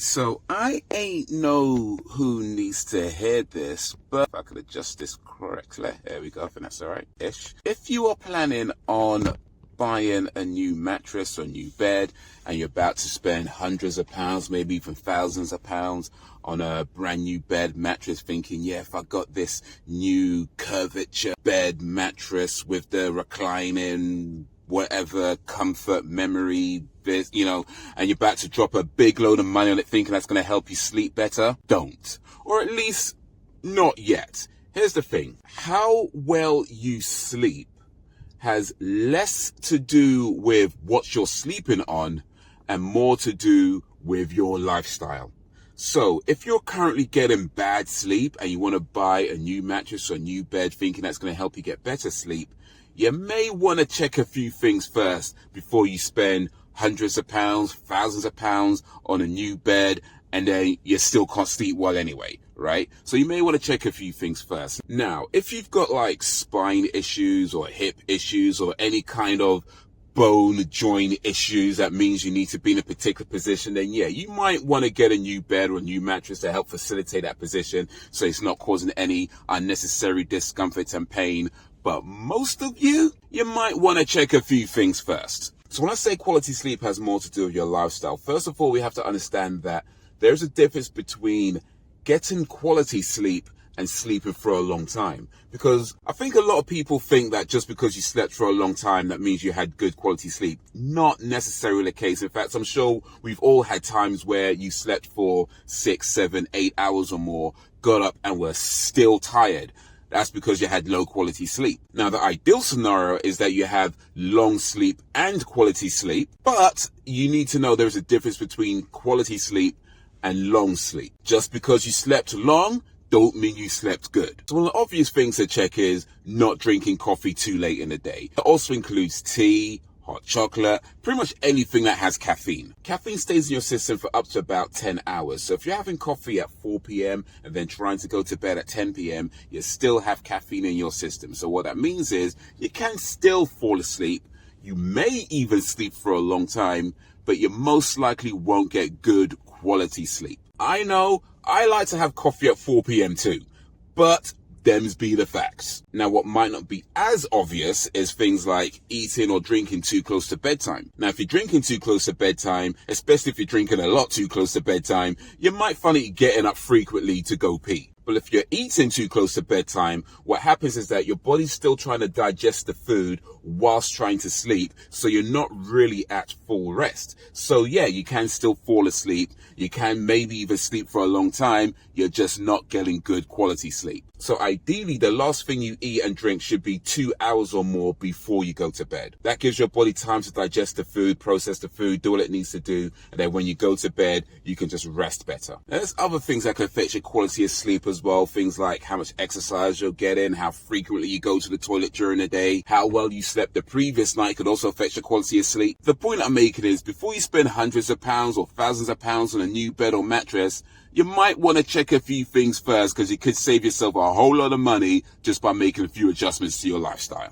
Alright, so I ain't know who needs to hear this, but if I could adjust this correctly, there we go, I think that's alright-ish. If you are planning on buying a new mattress or new bed, and you're about to spend hundreds of pounds, maybe even thousands of pounds on a brand new bed mattress, thinking, yeah, if I got this new curvature bed mattress with the reclining whatever comfort memory, this, and you're about to drop a big load of money on it thinking that's going to help you sleep better, don't. Or at least not yet. Here's the thing. How well you sleep has less to do with what you're sleeping on and more to do with your lifestyle. So if you're currently getting bad sleep and you want to buy a new mattress or a new bed thinking that's going to help you get better sleep, you may want to check a few things first before you spend hundreds of pounds, thousands of pounds on a new bed, and then you still can't sleep well anyway, right? So you may want to check a few things first. Now, if you've got like spine issues or hip issues or any kind of bone joint issues, that means you need to be in a particular position, then yeah, you might want to get a new bed or a new mattress to help facilitate that position so it's not causing any unnecessary discomfort and pain. But most of you might want to check a few things first. So when I say quality sleep has more to do with your lifestyle, first of all, we have to understand that there's a difference between getting quality sleep and sleeping for a long time. Because I think a lot of people think that just because you slept for a long time, that means you had good quality sleep. Not necessarily the case. In fact, I'm sure we've all had times where you slept for 6, 7, 8 hours or more, got up and were still tired. That's because you had low quality sleep. Now, the ideal scenario is that you have long sleep and quality sleep, but you need to know there's a difference between quality sleep and long sleep. Just because you slept long, don't mean you slept good. So one of the obvious things to check is not drinking coffee too late in the day. It also includes tea, hot chocolate, pretty much anything that has caffeine. Caffeine stays in your system for up to about 10 hours. So if you're having coffee at 4 p.m. and then trying to go to bed at 10 p.m., you still have caffeine in your system. So what that means is you can still fall asleep. You may even sleep for a long time, but you most likely won't get good quality sleep. I know I like to have coffee at 4 p.m. too, but them's be the facts. Now, what might not be as obvious is things like eating or drinking too close to bedtime. Now, if you're drinking too close to bedtime, especially if you're drinking a lot too close to bedtime, you might find it getting up frequently to go pee. But if you're eating too close to bedtime, what happens is that your body's still trying to digest the food whilst trying to sleep, so you're not really at full rest. So yeah, you can still fall asleep. You can maybe even sleep for a long time. You're just not getting good quality sleep. So ideally, the last thing you eat and drink should be 2 hours or more before you go to bed. That gives your body time to digest the food, process the food, do what it needs to do. And then when you go to bed, you can just rest better. Now, there's other things that can affect your quality of sleep as well. Things like how much exercise you'll get in, how frequently you go to the toilet during the day, how well you slept the previous night could also affect your quality of sleep. The point I'm making is before you spend hundreds of pounds or thousands of pounds on a new bed or mattress, you might want to check a few things first, because you could save yourself a whole lot of money just by making a few adjustments to your lifestyle.